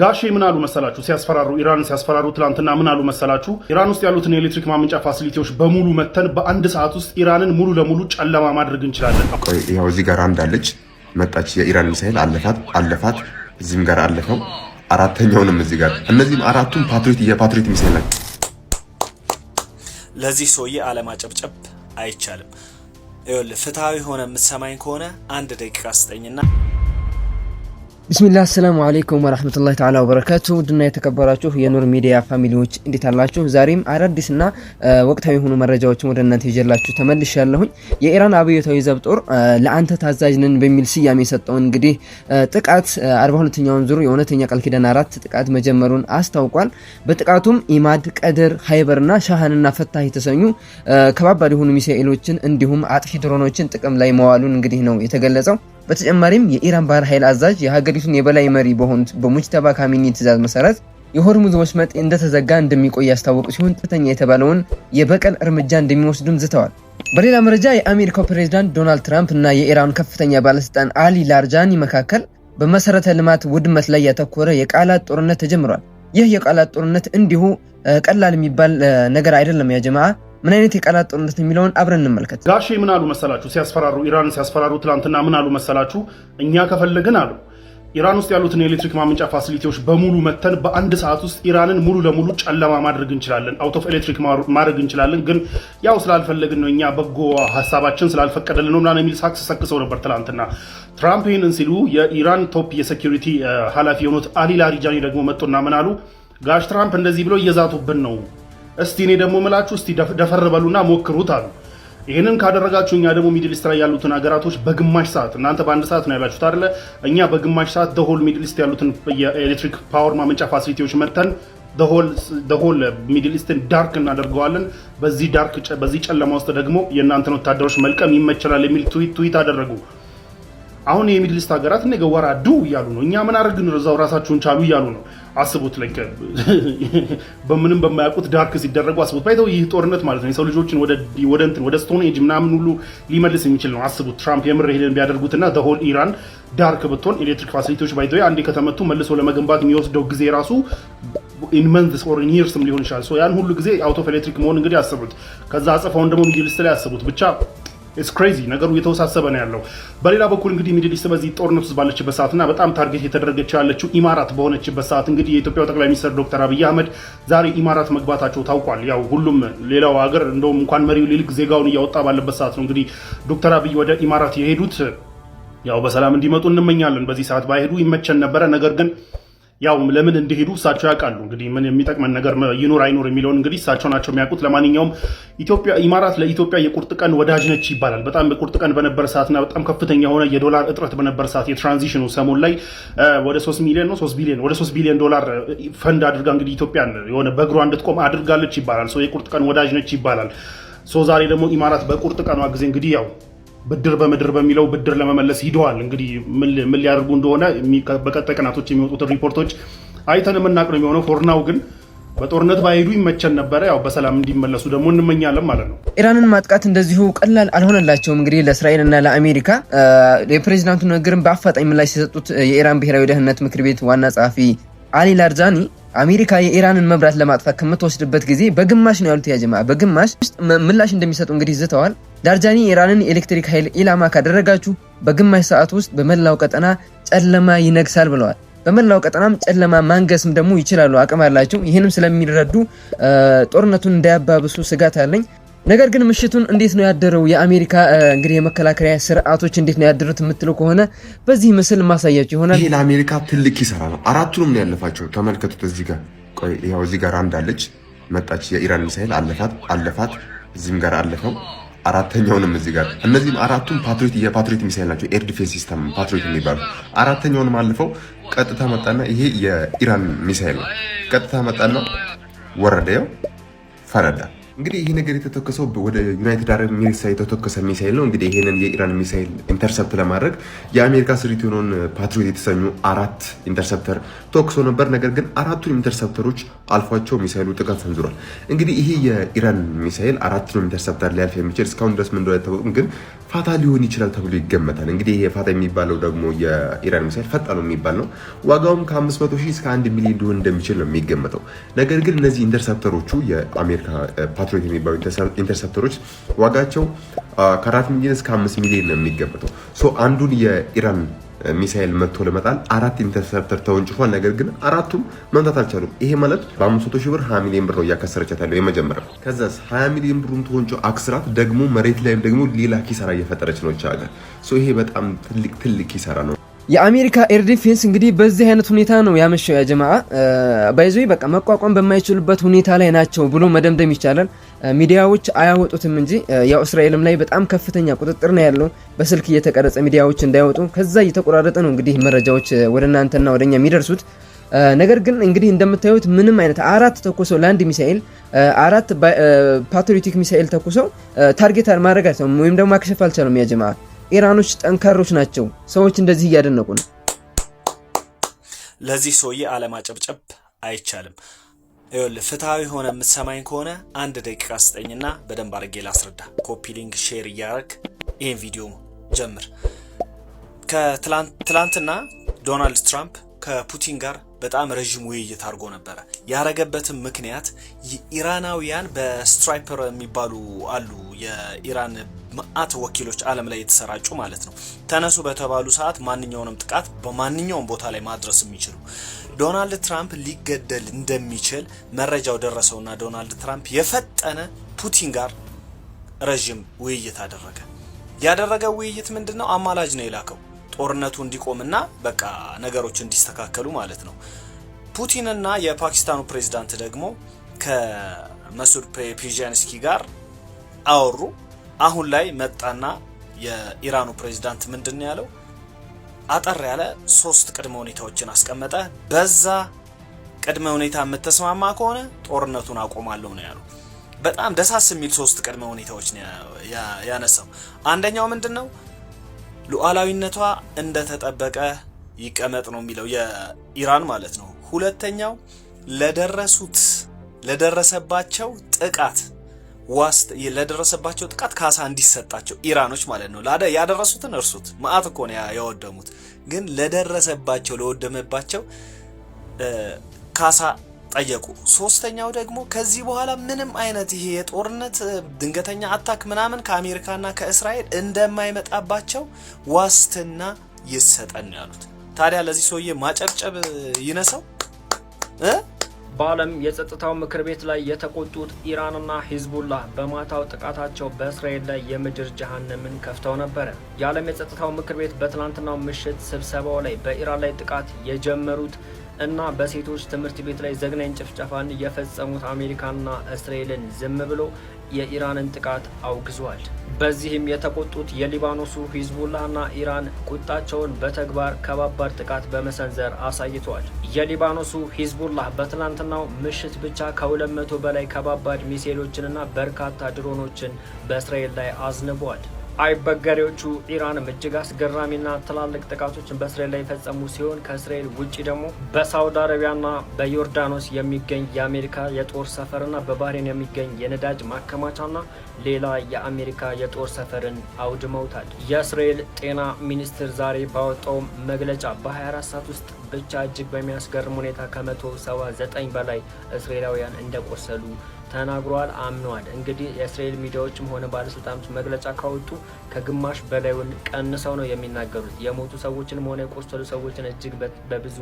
ጋሼ ምን አሉ መሰላችሁ? ሲያስፈራሩ ኢራን ሲያስፈራሩ ትላንትና ምን አሉ መሰላችሁ? ኢራን ውስጥ ያሉትን የኤሌክትሪክ ማመንጫ ፋሲሊቲዎች በሙሉ መተን በአንድ ሰዓት ውስጥ ኢራንን ሙሉ ለሙሉ ጨለማ ማድረግ እንችላለን። ያው እዚህ ጋር አንድ አለች መጣች፣ የኢራን ሚሳኤል አለፋት፣ እዚህም ጋር አለፈው፣ አራተኛውንም እዚህ ጋር። እነዚህም አራቱም የፓትሪዮት ሚሳኤል ናቸው። ለዚህ ሰውዬ አለማጨብጨብ አይቻልም። ይኸውልህ ፍትሃዊ ሆነ የምትሰማኝ ከሆነ አንድ ደቂቃ ስጠኝና ቢስሚላህ አሰላሙ አለይኩም ወራህመቱላሂ ተዓላ ወበረካቱ። ድና የተከበራችሁ የኑር ሚዲያ ፋሚሊዎች እንዴት አላችሁ? ዛሬም አዳዲስና ወቅታዊ የሆኑ መረጃዎችን ወደ እናንተ ይዤላችሁ ተመልሻለሁኝ። የኢራን አብዮታዊ ዘብ ጦር ለአንተ ታዛዥ ነን በሚል ስያሜ የሰጠውን እንግዲህ ጥቃት 42ኛውን ዙር የእውነተኛ ቃል ኪዳን 4 ጥቃት መጀመሩን አስታውቋል። በጥቃቱም ኢማድ፣ ቀድር፣ ሃይበርና ሻሃንና ፈታህ የተሰኙ ከባባድ የሆኑ ሚሳኤሎችን እንዲሁም አጥፊ ድሮኖችን ጥቅም ላይ መዋሉን እንግዲህ ነው የተገለጸው። በተጨማሪም የኢራን ባህር ኃይል አዛዥ የሀገሪቱን የበላይ መሪ በሆኑት በሙጅተባ ካሚኒ ትዕዛዝ መሰረት የሆርሙዝ ወሽመጥ እንደተዘጋ እንደሚቆይ ያስታወቁ ሲሆን ጥተኛ የተባለውን የበቀል እርምጃ እንደሚወስዱም ዝተዋል። በሌላ መረጃ የአሜሪካው ፕሬዝዳንት ዶናልድ ትራምፕ እና የኢራን ከፍተኛ ባለስልጣን አሊ ላርጃኒ መካከል በመሰረተ ልማት ውድመት ላይ ያተኮረ የቃላት ጦርነት ተጀምሯል። ይህ የቃላት ጦርነት እንዲሁ ቀላል የሚባል ነገር አይደለም። ያ ጀማዓ ምን አይነት የቃላት ጦርነት የሚለውን አብረን እንመልከት። ጋሼ ምን አሉ መሰላችሁ? ሲያስፈራሩ ኢራን ሲያስፈራሩ ትላንትና ምን አሉ መሰላችሁ? እኛ ከፈለግን አሉ ኢራን ውስጥ ያሉትን የኤሌክትሪክ ማመንጫ ፋሲሊቲዎች በሙሉ መተን በአንድ ሰዓት ውስጥ ኢራንን ሙሉ ለሙሉ ጨለማ ማድረግ እንችላለን፣ አውት ኦፍ ኤሌክትሪክ ማድረግ እንችላለን። ግን ያው ስላልፈለግን ነው፣ እኛ በጎ ሀሳባችን ስላልፈቀደልን ነው ምናምን የሚል ሳክስ ሰክሰው ነበር ትላንትና ትራምፕ። ይህንን ሲሉ የኢራን ቶፕ የሴኪሪቲ ኃላፊ የሆኑት አሊ ላሪጃኒ ደግሞ መጡና ምን አሉ? ጋሽ ትራምፕ እንደዚህ ብሎ እየዛቱብን ነው፣ እስቲ እኔ ደግሞ ምላችሁ እስቲ ደፈር በሉና ሞክሩት አሉ። ይሄንን ካደረጋችሁ እኛ ደግሞ ሚድል ኢስት ላይ ያሉትን ሀገራቶች በግማሽ ሰዓት፣ እናንተ በአንድ ሰዓት ነው ያላችሁት አይደለ? እኛ በግማሽ ሰዓት ደሆል ሚድል ኢስት ያሉትን የኤሌክትሪክ ፓወር ማመንጫ ፋሲሊቲዎች መተን ደሆል ሚድል ኢስትን ዳርክ እናደርገዋለን። በዚህ ጨለማ ውስጥ ደግሞ የእናንተን ወታደሮች መልቀም ይመችላል የሚል ትዊት አደረጉ። አሁን የሚድል ኢስት ሀገራት ነገ ወራዱ እያሉ ነው። እኛ ምን አድርግን እዛው ራሳችሁን ቻሉ እያሉ ነው። አስቡት፣ ላይ በምንም በማያውቁት ዳርክ ሲደረጉ አስቡት። ባይተው ይህ ጦርነት ማለት ነው የሰው ልጆችን ወደ ስቶን ኤጅ ምናምን ሁሉ ሊመልስ የሚችል ነው። አስቡት ትራምፕ የምር ሄደን ቢያደርጉትና ደሆል ኢራን ዳርክ ብትሆን ኤሌክትሪክ ፋሲሊቲዎች ባይተው አንዴ ከተመቱ መልሶ ለመገንባት የሚወስደው ጊዜ ራሱ ኢን መንዝስ ኦር ኢን ይርስም ሊሆን ይችላል። ያን ሁሉ ጊዜ አውት ኦፍ ኤሌክትሪክ መሆን እንግዲህ አስቡት። ከዛ አጸፋውን ደግሞ ሚድል ኢስት ላይ አስቡት። ብቻ ኢትስ ክሬዚ ነገሩ እየተወሳሰበ ነው ያለው። በሌላ በኩል እንግዲህ ሚድል ኢስት በዚህ ጦርነት ውስጥ ባለችበት ሰዓትና በጣም ታርጌት የተደረገች ያለችው ኢማራት በሆነችበት ሰዓት እንግዲህ የኢትዮጵያው ጠቅላይ ሚኒስትር ዶክተር አብይ አህመድ ዛሬ ኢማራት መግባታቸው ታውቋል። ያው ሁሉም ሌላው ሀገር እንደውም እንኳን መሪው ሊልክ ዜጋውን እያወጣ ባለበት ሰዓት ነው እንግዲህ ዶክተር አብይ ወደ ኢማራት የሄዱት። ያው በሰላም እንዲመጡ እንመኛለን። በዚህ ሰዓት ባይሄዱ ይመቸን ነበረ። ነገር ግን ያው ለምን እንደሄዱ እሳቸው ያውቃሉ። እንግዲህ ምን የሚጠቅመን ነገር ይኑር አይኑር የሚለውን እንግዲህ እሳቸው ናቸው የሚያውቁት። ለማንኛውም ኢማራት ለኢትዮጵያ የቁርጥ ቀን ወዳጅ ነች ይባላል። በጣም በቁርጥ ቀን በነበረ ሰዓትና በጣም ከፍተኛ የሆነ የዶላር እጥረት በነበረ ሰዓት የትራንዚሽኑ ሰሞን ላይ ወደ 3 ቢሊዮን ዶላር ፈንድ አድርጋ እንግዲህ ኢትዮጵያን የሆነ በእግሯ እንድትቆም አድርጋለች ይባላል። የቁርጥ ቀን ወዳጅ ነች ይባላል። ዛሬ ደግሞ ኢማራት በቁርጥ ቀኗ ጊዜ እንግዲህ ያው ብድር በምድር በሚለው ብድር ለመመለስ ሂደዋል። እንግዲህ ምን ሊያደርጉ እንደሆነ በቀጣይ ቀናቶች የሚወጡትን ሪፖርቶች አይተን የምናቅ ነው የሚሆነው። ፎርናው ግን በጦርነት ባይሄዱ ይመቸን ነበረ። ያው በሰላም እንዲመለሱ ደግሞ እንመኛለን ማለት ነው። ኢራንን ማጥቃት እንደዚሁ ቀላል አልሆነላቸውም። እንግዲህ ለእስራኤል እና ለአሜሪካ የፕሬዚዳንቱ ንግግርን በአፋጣኝ ምላሽ የሰጡት የኢራን ብሔራዊ ደህንነት ምክር ቤት ዋና ጸሐፊ አሊ ላርጃኒ አሜሪካ የኢራንን መብራት ለማጥፋት ከምትወስድበት ጊዜ በግማሽ ነው ያሉት። ያጀማ በግማሽ ውስጥ ምላሽ እንደሚሰጡ እንግዲህ ዝተዋል። ላርጃኒ ኢራንን የኤሌክትሪክ ኃይል ኢላማ ካደረጋችሁ በግማሽ ሰዓት ውስጥ በመላው ቀጠና ጨለማ ይነግሳል ብለዋል። በመላው ቀጠናም ጨለማ ማንገስም ደግሞ ይችላሉ፣ አቅም አላቸው። ይህንም ስለሚረዱ ጦርነቱን እንዳያባብሱ ስጋት አለኝ። ነገር ግን ምሽቱን እንዴት ነው ያደረው የአሜሪካ እንግዲህ የመከላከያ ስርዓቶች እንዴት ነው ያደሩት የምትሉ ከሆነ በዚህ ምስል ማሳያችሁ ይሆናል። ይሄ ለአሜሪካ ትልቅ ኪሳራ ነው። አራቱንም ነው ያለፋቸው። ተመልከቱት። እዚህ ጋር ቆይ፣ ያው እዚህ ጋር አንድ አለች መጣች፣ የኢራን ሚሳኤል አለፋት፣ እዚህም ጋር አለፈው፣ አራተኛውንም እዚህ ጋር። እነዚህም አራቱም የፓትሪዮት ሚሳኤል ናቸው። ኤር ዲፌንስ ሲስተም ፓትሪዮት የሚባሉ አራተኛውንም አልፈው ቀጥታ መጣና ይሄ የኢራን ሚሳኤል ነው። ቀጥታ መጣና ወረደው ፈረዳ። እንግዲህ ይሄ ነገር የተተከሰው ወደ ዩናይትድ አረብ ኤሚሬትስ የተተከሰ ሚሳኤል ነው። እንግዲህ ይሄንን የኢራን ሚሳኤል ኢንተርሰፕት ለማድረግ የአሜሪካ ስሪት የሆነውን ፓትሪዮት የተሰኙ 4 ኢንተርሰፕተር ተኩሶ ነበር። ነገር ግን አራቱን ኢንተርሰፕተሮች አልፏቸው ሚሳኤሉ ጥቃት ሰንዝሯል። እንግዲህ ይሄ የኢራን ሚሳኤል 4 ኢንተርሰፕተር ሊያልፍ የሚችል እስካሁን ድረስ ምን እንደሆነ አይታወቅም። ግን ፋታ ሊሆን ይችላል ተብሎ ይገመታል። እንግዲህ ይሄ ፋታ የሚባለው ደግሞ የኢራን ሚሳኤል ፈጣኑ የሚባል ነው። ዋጋውም ከ500,000 እስከ 1 ሚሊዮን ሊሆን እንደሚችል ነው የሚገመተው። ነገር ግን እነዚህ ኢንተርሰፕተሮቹ የአሜሪካ ፓትሪዮት የሚባሉ ኢንተርሰፕተሮች ዋጋቸው ከ4 ሚሊዮን እስከ 5 ሚሊዮን ነው የሚገመተው። አንዱን የኢራን ሚሳኤል መጥቶ ለመጣል 4 ኢንተርሰፕተር ተወንጭፏል። ነገር ግን አራቱም መምታት አልቻሉም። ይሄ ማለት በ500,000 ብር 20 ሚሊዮን ብር ነው እያከሰረቻት ያለው የመጀመሪያው። ከዛስ 20 ሚሊዮን ብሩን ተወንጮ አክስራት ደግሞ መሬት ላይም ደግሞ ሌላ ኪሳራ እየፈጠረች ነው ቻለ። ይሄ በጣም ትልቅ ኪሳራ ነው። የአሜሪካ ኤር ዲፌንስ እንግዲህ በዚህ አይነት ሁኔታ ነው ያመሸው። ያ ጀማዓ ባይዞይ በቃ መቋቋም በማይችሉበት ሁኔታ ላይ ናቸው ብሎ መደምደም ይቻላል። ሚዲያዎች አያወጡትም እንጂ ያው እስራኤልም ላይ በጣም ከፍተኛ ቁጥጥር ነው ያለው። በስልክ እየተቀረጸ ሚዲያዎች እንዳይወጡ ከዛ እየተቆራረጠ ነው እንግዲህ መረጃዎች ወደ እናንተና ወደኛ የሚደርሱት። ነገር ግን እንግዲህ እንደምታዩት ምንም አይነት 4 ተኩሰው ላንድ ሚሳኤል 4 ፓትሪዮቲክ ሚሳኤል ተኩሰው ታርጌት ማድረግ አልቻሉም ወይም ደግሞ ማክሸፍ አልቻሉም። ያ ጀማዓ ኢራኖች ጠንካሮች ናቸው። ሰዎች እንደዚህ እያደነቁ ነው። ለዚህ ሰውዬ አለማጨብጨብ አይቻልም። ይኸውልህ ፍትሃዊ ሆነ የምትሰማኝ ከሆነ 1 ደቂቃ ስጠኝና በደንብ አድርጌ ላስረዳ። ኮፒ ሊንክ ሼር እያደረግ ይህን ቪዲዮ ጀምር። ከትላንትና ዶናልድ ትራምፕ ከፑቲን ጋር በጣም ረጅም ውይይት አድርጎ ነበረ። ያረገበትም ምክንያት ኢራናውያን በስትራይፐር የሚባሉ አሉ የኢራን ማአት ወኪሎች ዓለም ላይ የተሰራጩ ማለት ነው። ተነሱ በተባሉ ሰዓት ማንኛውንም ጥቃት በማንኛውም ቦታ ላይ ማድረስ የሚችሉ ዶናልድ ትራምፕ ሊገደል እንደሚችል መረጃው ደረሰውና ዶናልድ ትራምፕ የፈጠነ ፑቲን ጋር ረጅም ውይይት አደረገ። ያደረገው ውይይት ምንድነው? አማላጅ ነው የላከው ጦርነቱ እንዲቆምና በቃ ነገሮች እንዲስተካከሉ ማለት ነው። ፑቲንና የፓኪስታኑ ፕሬዝዳንት ደግሞ ከመሱድ ፔዜሽኪያንስኪ ጋር አወሩ። አሁን ላይ መጣና የኢራኑ ፕሬዝዳንት ምንድነው ያለው? አጠር ያለ 3 ቅድመ ሁኔታዎችን አስቀመጠ። በዛ ቅድመ ሁኔታ የምትስማማ ከሆነ ጦርነቱን አቆማለሁ ነው ያለው። በጣም ደሳስ የሚል 3 ቅድመ ሁኔታዎች ነው ያነሳው። አንደኛው ምንድነው? ሉዓላዊነቷ እንደተጠበቀ ይቀመጥ ነው የሚለው የኢራን ማለት ነው። ሁለተኛው ለደረሰባቸው ጥቃት ካሳ እንዲሰጣቸው ኢራኖች ማለት ነው። ያደረሱትን እርሱት ማአት እኮ ነው ያወደሙት፣ ግን ለወደመባቸው ካሳ ጠየቁ። ሶስተኛው ደግሞ ከዚህ በኋላ ምንም አይነት ይሄ የጦርነት ድንገተኛ አታክ ምናምን ከአሜሪካና ከእስራኤል እንደማይመጣባቸው ዋስትና ይሰጠን ያሉት። ታዲያ ለዚህ ሰውዬ ማጨብጨብ ይነሳው? በዓለም የጸጥታው ምክር ቤት ላይ የተቆጡት ኢራንና ሂዝቡላህ በማታው ጥቃታቸው በእስራኤል ላይ የምድር ጀሃነምን ከፍተው ነበረ። የዓለም የጸጥታው ምክር ቤት በትናንትናው ምሽት ስብሰባው ላይ በኢራን ላይ ጥቃት የጀመሩት እና በሴቶች ትምህርት ቤት ላይ ዘግናኝ ጭፍጨፋን የፈጸሙት አሜሪካና እስራኤልን ዝም ብሎ የኢራንን ጥቃት አውግዟል። በዚህም የተቆጡት የሊባኖሱ ሂዝቡላህና ኢራን ቁጣቸውን በተግባር ከባባድ ጥቃት በመሰንዘር አሳይቷል። የሊባኖሱ ሂዝቡላህ በትናንትናው ምሽት ብቻ ከ200 በላይ ከባባድ ሚሳኤሎችንና በርካታ ድሮኖችን በእስራኤል ላይ አዝንቧል። አይበገሬዎቹ ኢራንም እጅግ አስገራሚና ትላልቅ ጥቃቶችን በእስራኤል ላይ የፈጸሙ ሲሆን ከእስራኤል ውጭ ደግሞ በሳውዲ አረቢያና በዮርዳኖስ የሚገኝ የአሜሪካ የጦር ሰፈርና በባህሬን የሚገኝ የነዳጅ ማከማቻና ሌላ የአሜሪካ የጦር ሰፈርን አውድመውታል። የእስራኤል ጤና ሚኒስትር ዛሬ ባወጣው መግለጫ በ24 ሰዓት ውስጥ ብቻ እጅግ በሚያስገርም ሁኔታ ከ179 በላይ እስራኤላውያን እንደቆሰሉ ተናግሯል፣ አምኗል። እንግዲህ የእስራኤል ሚዲያዎችም ሆነ ባለስልጣኖች መግለጫ ካወጡ ከግማሽ በላዩን ቀንሰው ነው የሚናገሩት። የሞቱ ሰዎችንም ሆነ የቆሰሉ ሰዎችን እጅግ በብዙ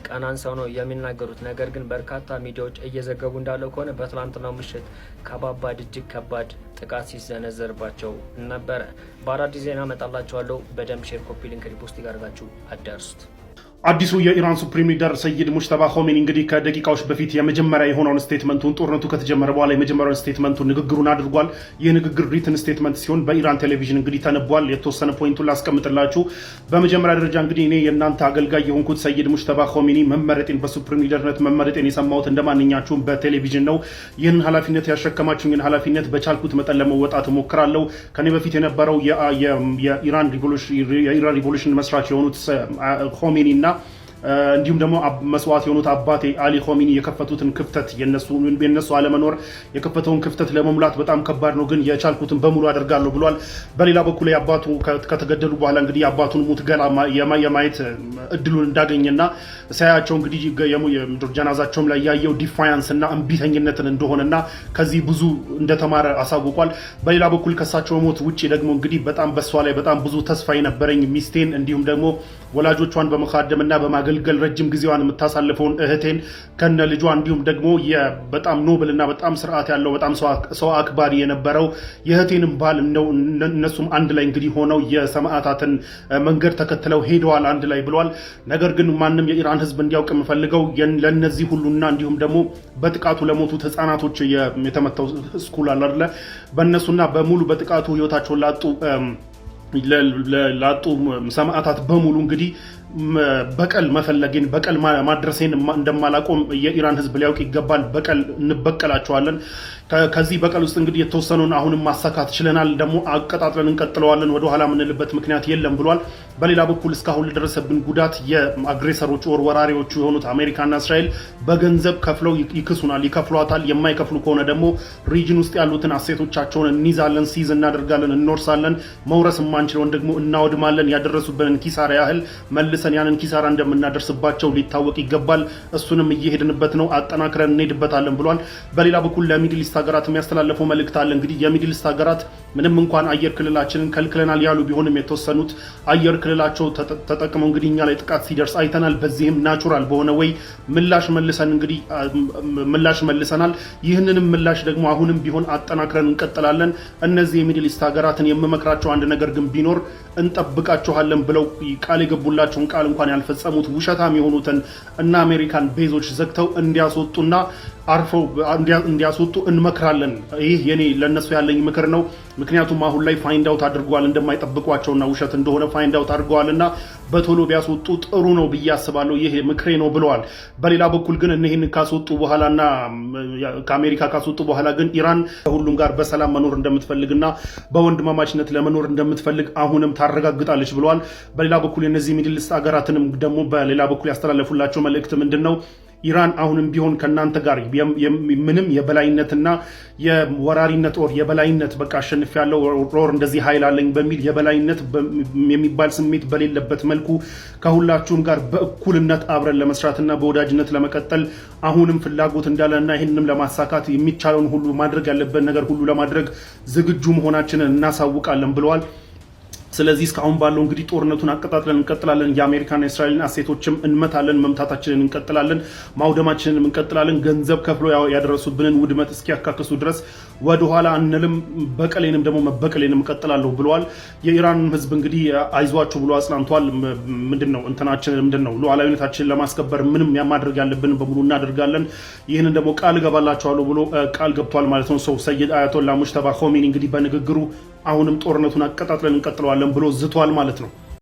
ቀናንሰው ነው የሚናገሩት። ነገር ግን በርካታ ሚዲያዎች እየዘገቡ እንዳለው ከሆነ በትላንትናው ምሽት ከባባድ እጅግ ከባድ ጥቃት ሲሰነዘርባቸው ነበረ። በአዳዲስ ዜና መጣላችኋለሁ። በደንብ ሼር፣ ኮፒ ሊንክ፣ ሪፖስት ያደርጋችሁ አዳርሱት። አዲሱ የኢራን ሱፕሪም ሊደር ሰይድ ሙጅተባ ኾሜኒ እንግዲህ ከደቂቃዎች በፊት የመጀመሪያ የሆነውን ስቴትመንቱን ጦርነቱ ከተጀመረ በኋላ የመጀመሪያውን ስቴትመንቱን ንግግሩን አድርጓል። ይህ ንግግር ሪትን ስቴትመንት ሲሆን በኢራን ቴሌቪዥን እንግዲህ ተነቧል። የተወሰነ ፖይንቱን ላስቀምጥላችሁ። በመጀመሪያ ደረጃ እንግዲህ እኔ የእናንተ አገልጋይ የሆንኩት ሰይድ ሙጅተባ ኾሜኒ መመረጤን በሱፕሪም ሊደርነት መመረጤን የሰማሁት እንደማንኛችሁም በቴሌቪዥን ነው። ይህን ኃላፊነት ያሸከማችሁኝን ኃላፊነት በቻልኩት መጠን ለመወጣት እሞክራለሁ። ከኔ በፊት የነበረው የኢራን ሪቮሉሽን መስራች የሆኑት ኾሜኒ እና እንዲሁም ደግሞ መስዋዕት የሆኑት አባቴ አሊ ኾሜኒ የከፈቱትን ክፍተት የነሱ አለመኖር የከፈተውን ክፍተት ለመሙላት በጣም ከባድ ነው፣ ግን የቻልኩትን በሙሉ አደርጋለሁ ብሏል። በሌላ በኩል አባቱ ከተገደሉ በኋላ እንግዲህ የአባቱን ሙት ገላ የማየት እድሉን እንዳገኘና ሳያቸው እንግዲህ ጀናዛቸውም ላይ ያየው ዲፋያንስ እና እምቢተኝነትን እንደሆነና ከዚህ ብዙ እንደተማረ አሳውቋል። በሌላ በኩል ከሳቸው ሞት ውጪ ደግሞ እንግዲህ በጣም በሷ ላይ በጣም ብዙ ተስፋ የነበረኝ ሚስቴን እንዲሁም ደግሞ ወላጆቿን በመካደምና በማገልገል ረጅም ጊዜዋን የምታሳልፈውን እህቴን ከነ ልጇ እንዲሁም ደግሞ በጣም ኖብል እና በጣም ስርዓት ያለው በጣም ሰው አክባሪ የነበረው የእህቴንም ባል እነሱም አንድ ላይ እንግዲህ ሆነው የሰማዕታትን መንገድ ተከትለው ሄደዋል አንድ ላይ ብሏል። ነገር ግን ማንም የኢራን ህዝብ እንዲያውቅ የምፈልገው ለነዚህ ሁሉና እንዲሁም ደግሞ በጥቃቱ ለሞቱት ህፃናቶች የተመታው ስኩል አለ አይደለ በእነሱና በሙሉ በጥቃቱ ህይወታቸውን ላጡ ሰማዕታት በሙሉ እንግዲህ በቀል መፈለጌን በቀል ማድረሴን እንደማላቆም የኢራን ህዝብ ሊያውቅ ይገባል። በቀል እንበቀላቸዋለን። ከዚህ በቀል ውስጥ እንግዲህ የተወሰኑን አሁንም ማሳካት ችለናል። ደግሞ አቀጣጥለን እንቀጥለዋለን። ወደ ኋላ የምንልበት ምክንያት የለም ብሏል። በሌላ በኩል እስካሁን ለደረሰብን ጉዳት የአግሬሰሮቹ ወራሪዎቹ የሆኑት አሜሪካና እስራኤል በገንዘብ ከፍለው ይክሱናል፣ ይከፍሏታል። የማይከፍሉ ከሆነ ደግሞ ሪጅን ውስጥ ያሉትን አሴቶቻቸውን እንይዛለን፣ ሲዝ እናደርጋለን፣ እንወርሳለን። መውረስ የማንችለውን ደግሞ እናወድማለን። ያደረሱብንን ኪሳራ ያህል መልሰን ያንን ኪሳራ እንደምናደርስባቸው ሊታወቅ ይገባል። እሱንም እየሄድንበት ነው፣ አጠናክረን እንሄድበታለን ብሏል። በሌላ በኩል ለሚድል ኢስት ሀገራት የሚያስተላልፈው መልእክት አለ። እንግዲህ የሚድል ኢስት ሀገራት ምንም እንኳን አየር ክልላችንን ከልክለናል ያሉ ቢሆንም የተወሰኑት አየር ክልላቸው ተጠቅመው እንግዲህ እኛ ላይ ጥቃት ሲደርስ አይተናል። በዚህም ናቹራል በሆነ ወይ ምላሽ መልሰናል። ይህንንም ምላሽ ደግሞ አሁንም ቢሆን አጠናክረን እንቀጥላለን። እነዚህ የሚድል ኢስት ሀገራትን የምመክራቸው አንድ ነገር ግን ቢኖር እንጠብቃቸዋለን ብለው ቃል የገቡላቸውን ቃል እንኳን ያልፈጸሙት ውሸታም የሆኑትን እና አሜሪካን ቤዞች ዘግተው እንዲያስወጡና አርፈው እንዲያስወጡ እንመክራለን። ይህ የኔ ለነሱ ያለኝ ምክር ነው። ምክንያቱም አሁን ላይ ፋይንድ አውት አድርገዋል እንደማይጠብቋቸውና ውሸት እንደሆነ ፋይንድ አውት አድርገዋልና በቶሎ ቢያስወጡ ጥሩ ነው ብዬ አስባለሁ። ይሄ ምክሬ ነው ብለዋል። በሌላ በኩል ግን እነዚህን ካስወጡ በኋላና ከአሜሪካ ካስወጡ በኋላ ግን ኢራን ከሁሉም ጋር በሰላም መኖር እንደምትፈልግና በወንድማማችነት ለመኖር እንደምትፈልግ አሁንም ታረጋግጣለች ብለዋል። በሌላ በኩል የነዚህ ሚድል ኢስት ሀገራትንም ደግሞ በሌላ በኩል ያስተላለፉላቸው መልእክት ምንድን ነው? ኢራን አሁንም ቢሆን ከናንተ ጋር ምንም የበላይነትና የወራሪነት ኦር የበላይነት በቃ አሸንፍ ያለው ሮር እንደዚህ ኃይል አለኝ በሚል የበላይነት የሚባል ስሜት በሌለበት መልኩ ከሁላችሁም ጋር በእኩልነት አብረን ለመስራትና በወዳጅነት ለመቀጠል አሁንም ፍላጎት እንዳለና ይህንንም ለማሳካት የሚቻለውን ሁሉ ማድረግ ያለበት ነገር ሁሉ ለማድረግ ዝግጁ መሆናችንን እናሳውቃለን ብለዋል። ስለዚህ እስካሁን ባለው እንግዲህ ጦርነቱን አቀጣጥለን እንቀጥላለን። የአሜሪካና የእስራኤልን አሴቶችም እንመታለን፣ መምታታችንን እንቀጥላለን፣ ማውደማችንን እንቀጥላለን። ገንዘብ ከፍሎ ያደረሱብንን ውድመት እስኪያካክሱ ድረስ ወደኋላ አንልም። በቀሌንም ደግሞ መበቀሌንም እቀጥላለሁ ብለዋል። የኢራንን ህዝብ እንግዲህ አይዟችሁ ብሎ አጽናንቷል። ምንድነው ሉዓላዊነታችንን ለማስከበር ምንም ማድረግ ያለብን በሙሉ እናደርጋለን። ይህንን ደግሞ ቃል እገባላችኋለሁ ብሎ ቃል ገብቷል ማለት ነው። ሰይድ አያቶላ ሙጅተባ ኾሜኒ እንግዲህ በንግግሩ አሁንም ጦርነቱን አቀጣጥለን እንቀጥለዋለን ብሎ ዝቷል ማለት ነው።